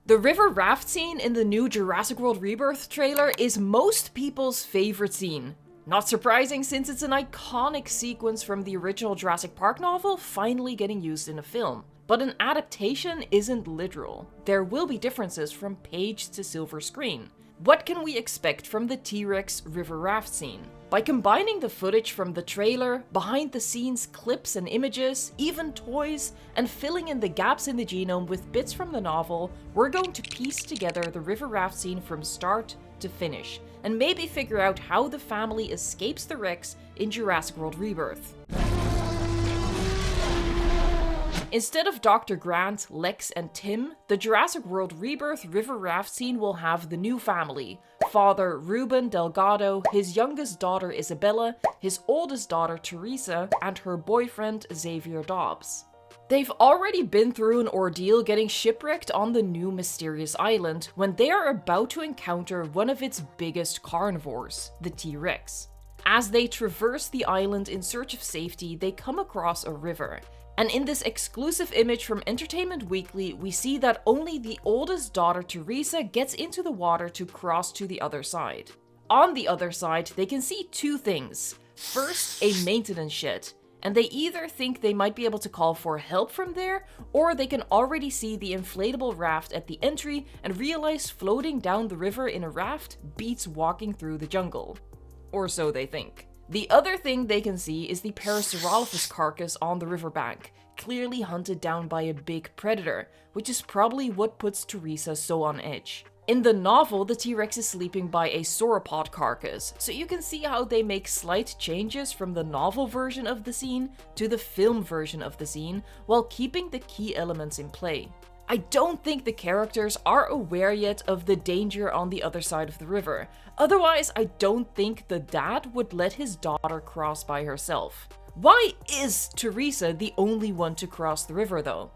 The river raft scene in the new Jurassic World Rebirth trailer is most people's favorite scene. Not surprising since it's an iconic sequence from the original Jurassic Park novel finally getting used in a film. But an adaptation isn't literal. There will be differences from page to silver screen. What can we expect from the T-Rex river raft scene? By combining the footage from the trailer, behind the scenes clips and images, even toys, and filling in the gaps in the genome with bits from the novel, we're going to piece together the river raft scene from start to finish, and maybe figure out how the family escapes the Rex in Jurassic World Rebirth. Instead of Dr. Grant, Lex, and Tim, the Jurassic World Rebirth river raft scene will have the new family. Father Ruben Delgado, his youngest daughter Isabella, his oldest daughter Teresa, and her boyfriend Xavier Dobbs. They've already been through an ordeal getting shipwrecked on the new mysterious island when they are about to encounter one of its biggest carnivores, the T-Rex. As they traverse the island in search of safety, they come across a river. And in this exclusive image from Entertainment Weekly, we see that only the oldest daughter, Teresa, gets into the water to cross to the other side. On the other side, they can see two things. First, a maintenance shed, and they either think they might be able to call for help from there, or they can already see the inflatable raft at the entry and realize floating down the river in a raft beats walking through the jungle. Or so they think. The other thing they can see is the Parasaurolophus carcass on the riverbank, clearly hunted down by a big predator, which is probably what puts Teresa so on edge. In the novel, the T-Rex is sleeping by a sauropod carcass, so you can see how they make slight changes from the novel version of the scene to the film version of the scene, while keeping the key elements in play. I don't think the characters are aware yet of the danger on the other side of the river. Otherwise, I don't think the dad would let his daughter cross by herself. Why is Teresa the only one to cross the river though?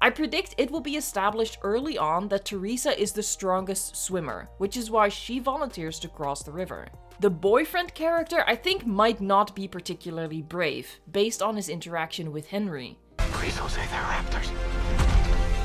I predict it will be established early on that Teresa is the strongest swimmer, which is why she volunteers to cross the river. The boyfriend character I think might not be particularly brave, based on his interaction with Henry. Please don't say they're raptors.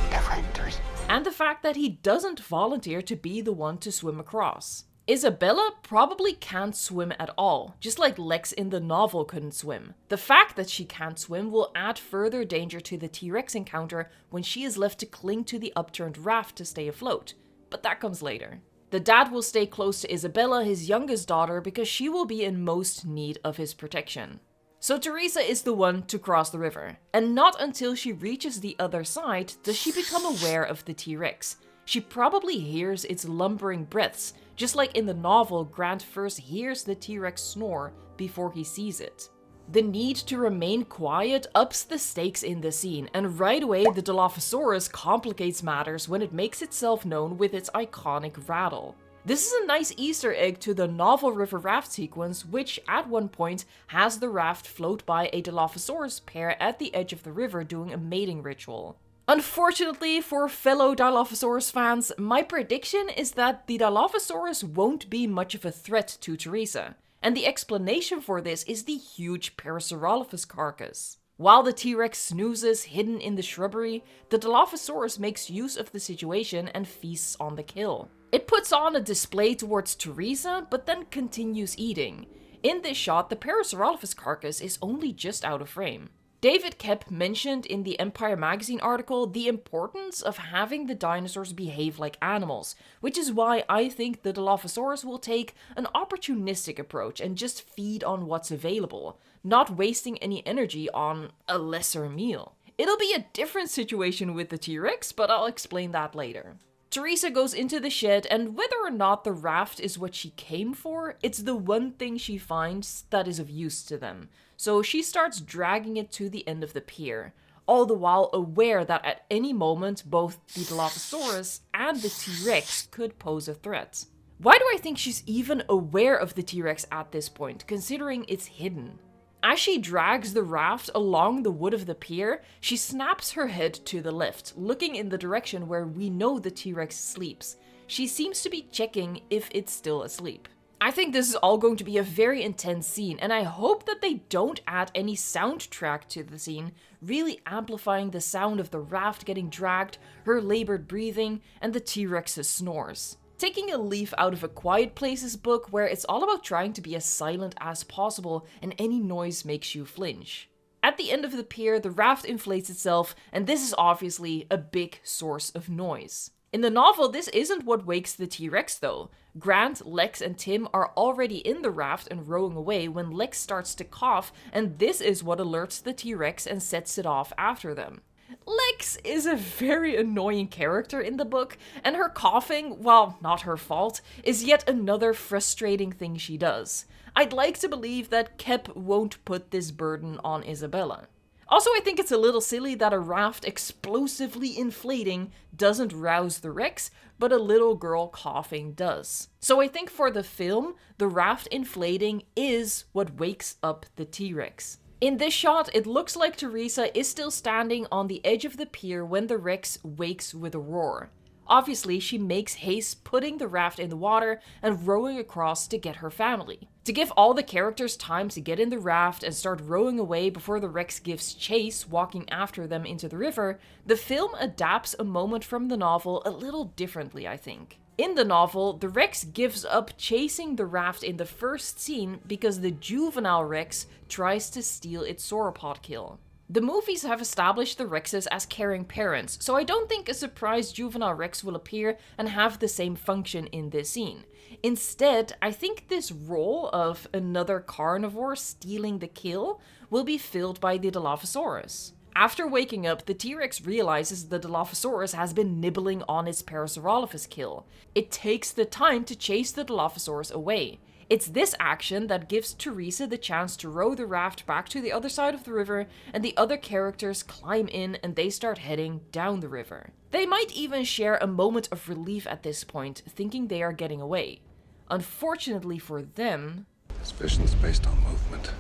They're raptors. And the fact that he doesn't volunteer to be the one to swim across. Isabella probably can't swim at all, just like Lex in the novel couldn't swim. The fact that she can't swim will add further danger to the T-Rex encounter when she is left to cling to the upturned raft to stay afloat, but that comes later. The dad will stay close to Isabella, his youngest daughter, because she will be in most need of his protection. So Teresa is the one to cross the river, and not until she reaches the other side does she become aware of the T-Rex. She probably hears its lumbering breaths, just like in the novel Grant first hears the T-Rex snore before he sees it. The need to remain quiet ups the stakes in the scene, and right away the Dilophosaurus complicates matters when it makes itself known with its iconic rattle. This is a nice Easter egg to the novel river raft sequence, which at one point has the raft float by a Dilophosaurus pair at the edge of the river doing a mating ritual. Unfortunately for fellow Dilophosaurus fans, my prediction is that the Dilophosaurus won't be much of a threat to Teresa, and the explanation for this is the huge Parasaurolophus carcass. While the T-Rex snoozes hidden in the shrubbery, the Dilophosaurus makes use of the situation and feasts on the kill. It puts on a display towards Teresa, but then continues eating. In this shot, the Parasaurolophus carcass is only just out of frame. David Koepp mentioned in the Empire magazine article the importance of having the dinosaurs behave like animals, which is why I think the Dilophosaurus will take an opportunistic approach and just feed on what's available, not wasting any energy on a lesser meal. It'll be a different situation with the T-Rex, but I'll explain that later. Teresa goes into the shed, and whether or not the raft is what she came for, it's the one thing she finds that is of use to them. So she starts dragging it to the end of the pier, all the while aware that at any moment both the Dilophosaurus and the T-Rex could pose a threat. Why do I think she's even aware of the T-Rex at this point, considering it's hidden? As she drags the raft along the wood of the pier, she snaps her head to the left, looking in the direction where we know the T-Rex sleeps. She seems to be checking if it's still asleep. I think this is all going to be a very intense scene, and I hope that they don't add any soundtrack to the scene, really amplifying the sound of the raft getting dragged, her labored breathing, and the T-Rex's snores. Taking a leaf out of A Quiet Places book where it's all about trying to be as silent as possible and any noise makes you flinch. At the end of the pier, the raft inflates itself, and this is obviously a big source of noise. In the novel, this isn't what wakes the T-Rex though. Grant, Lex, and Tim are already in the raft and rowing away when Lex starts to cough, and this is what alerts the T-Rex and sets it off after them. Lex is a very annoying character in the book, and her coughing, while not her fault, is yet another frustrating thing she does. I'd like to believe that Kep won't put this burden on Isabella. Also, I think it's a little silly that a raft explosively inflating doesn't rouse the Rex, but a little girl coughing does. So I think for the film, the raft inflating is what wakes up the T-Rex. In this shot, it looks like Teresa is still standing on the edge of the pier when the Rex wakes with a roar. Obviously, she makes haste putting the raft in the water and rowing across to get her family. To give all the characters time to get in the raft and start rowing away before the Rex gives chase, walking after them into the river, the film adapts a moment from the novel a little differently, I think. In the novel, the Rex gives up chasing the raft in the first scene because the juvenile Rex tries to steal its sauropod kill. The movies have established the Rexes as caring parents, so I don't think a surprised juvenile Rex will appear and have the same function in this scene. Instead, I think this role of another carnivore stealing the kill will be filled by the Dilophosaurus. After waking up, the T-Rex realizes the Dilophosaurus has been nibbling on its Parasaurolophus kill. It takes the time to chase the Dilophosaurus away. It's this action that gives Teresa the chance to row the raft back to the other side of the river, and the other characters climb in and they start heading down the river. They might even share a moment of relief at this point, thinking they are getting away. Unfortunately for them, This vision's based on movement.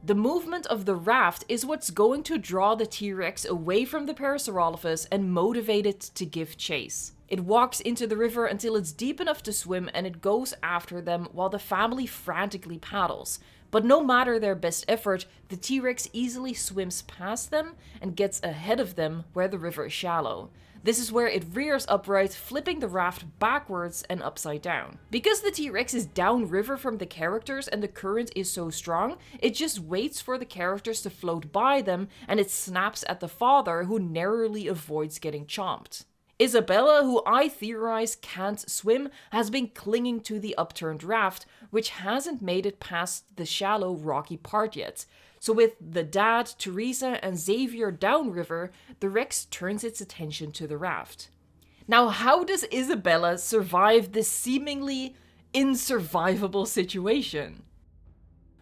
the movement of the raft is what's going to draw the T-Rex away from the Parasaurolophus and motivate it to give chase. It walks into the river until it's deep enough to swim and it goes after them while the family frantically paddles. But no matter their best effort, the T-Rex easily swims past them and gets ahead of them where the river is shallow. This is where it rears upright, flipping the raft backwards and upside down. Because the T-Rex is downriver from the characters and the current is so strong, it just waits for the characters to float by them and it snaps at the father who narrowly avoids getting chomped. Isabella, who I theorize can't swim, has been clinging to the upturned raft, which hasn't made it past the shallow, rocky part yet. So with the dad, Teresa, and Xavier downriver, the Rex turns its attention to the raft. Now, how does Isabella survive this seemingly insurvivable situation?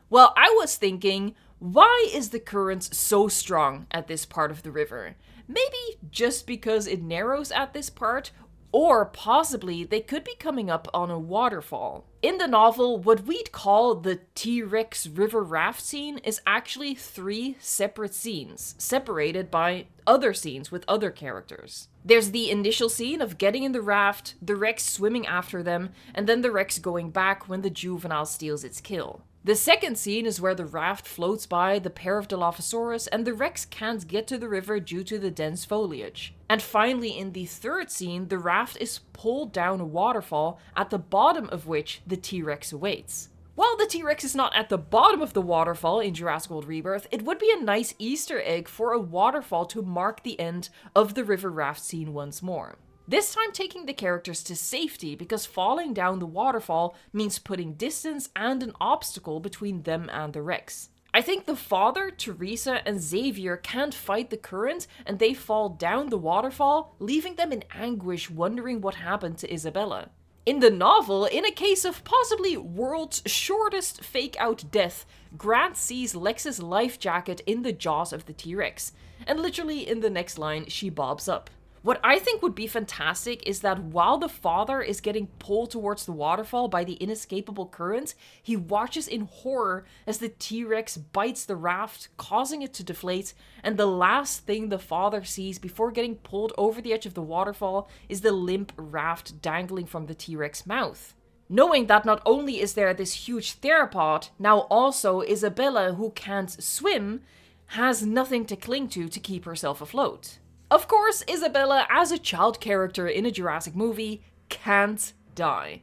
Well, I was thinking, why is the current so strong at this part of the river? Maybe just because it narrows at this part, or possibly they could be coming up on a waterfall. In the novel, what we'd call the T-Rex river raft scene is actually 3 separate scenes, separated by other scenes with other characters. There's the initial scene of getting in the raft, the Rex swimming after them, and then the Rex going back when the juvenile steals its kill. The second scene is where the raft floats by the pair of Dilophosaurus and the Rex can't get to the river due to the dense foliage. And finally, in the third scene, the raft is pulled down a waterfall at the bottom of which the T-Rex awaits. While the T-Rex is not at the bottom of the waterfall in Jurassic World Rebirth, it would be a nice Easter egg for a waterfall to mark the end of the river raft scene once more. This time taking the characters to safety because falling down the waterfall means putting distance and an obstacle between them and the Rex. I think the father, Teresa, and Xavier can't fight the current and they fall down the waterfall, leaving them in anguish wondering what happened to Isabella. In the novel, in a case of possibly world's shortest fake-out death, Grant sees Lex's life jacket in the jaws of the T-Rex, and literally in the next line she bobs up. What I think would be fantastic is that while the father is getting pulled towards the waterfall by the inescapable current, he watches in horror as the T-Rex bites the raft, causing it to deflate, and the last thing the father sees before getting pulled over the edge of the waterfall is the limp raft dangling from the T-Rex mouth. Knowing that not only is there this huge theropod, now also Isabella, who can't swim, has nothing to cling to keep herself afloat. Of course, Isabella, as a child character in a Jurassic movie, can't die.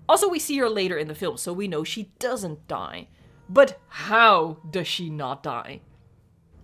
Also, we see her later in the film, so we know she doesn't die. But how does she not die?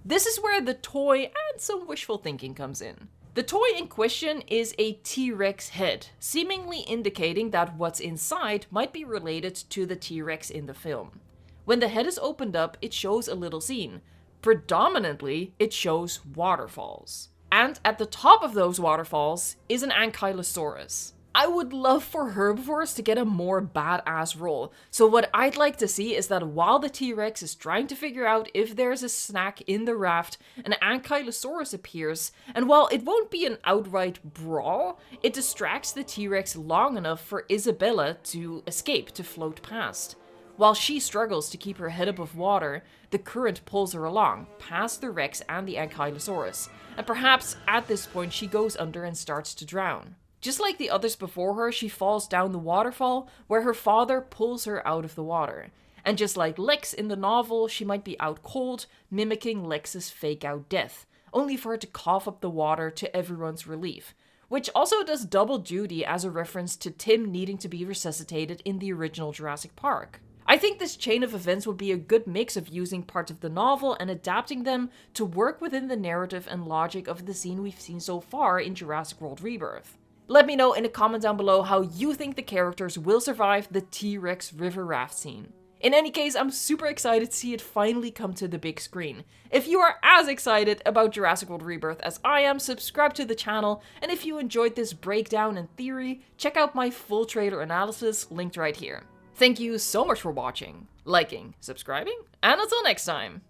This is where the toy and some wishful thinking comes in. The toy in question is a T-Rex head, seemingly indicating that what's inside might be related to the T-Rex in the film. When the head is opened up, it shows a little scene. Predominantly, it shows waterfalls. And at the top of those waterfalls is an ankylosaurus. I would love for herbivores to get a more badass role. So what I'd like to see is that while the T-Rex is trying to figure out if there's a snack in the raft, an ankylosaurus appears, and while it won't be an outright brawl, it distracts the T-Rex long enough for Isabella to escape, to float past. While she struggles to keep her head above water, the current pulls her along, past the Rex and the ankylosaurus, and perhaps at this point she goes under and starts to drown. Just like the others before her, she falls down the waterfall, where her father pulls her out of the water. And just like Lex in the novel, she might be out cold, mimicking Lex's fake-out death, only for her to cough up the water to everyone's relief, which also does double duty as a reference to Tim needing to be resuscitated in the original Jurassic Park. I think this chain of events would be a good mix of using parts of the novel and adapting them to work within the narrative and logic of the scene we've seen so far in Jurassic World Rebirth. Let me know in a comment down below how you think the characters will survive the T-Rex river raft scene. In any case, I'm super excited to see it finally come to the big screen. If you are as excited about Jurassic World Rebirth as I am, subscribe to the channel, and if you enjoyed this breakdown and theory, check out my full trailer analysis linked right here. Thank you so much for watching, liking, subscribing, and until next time!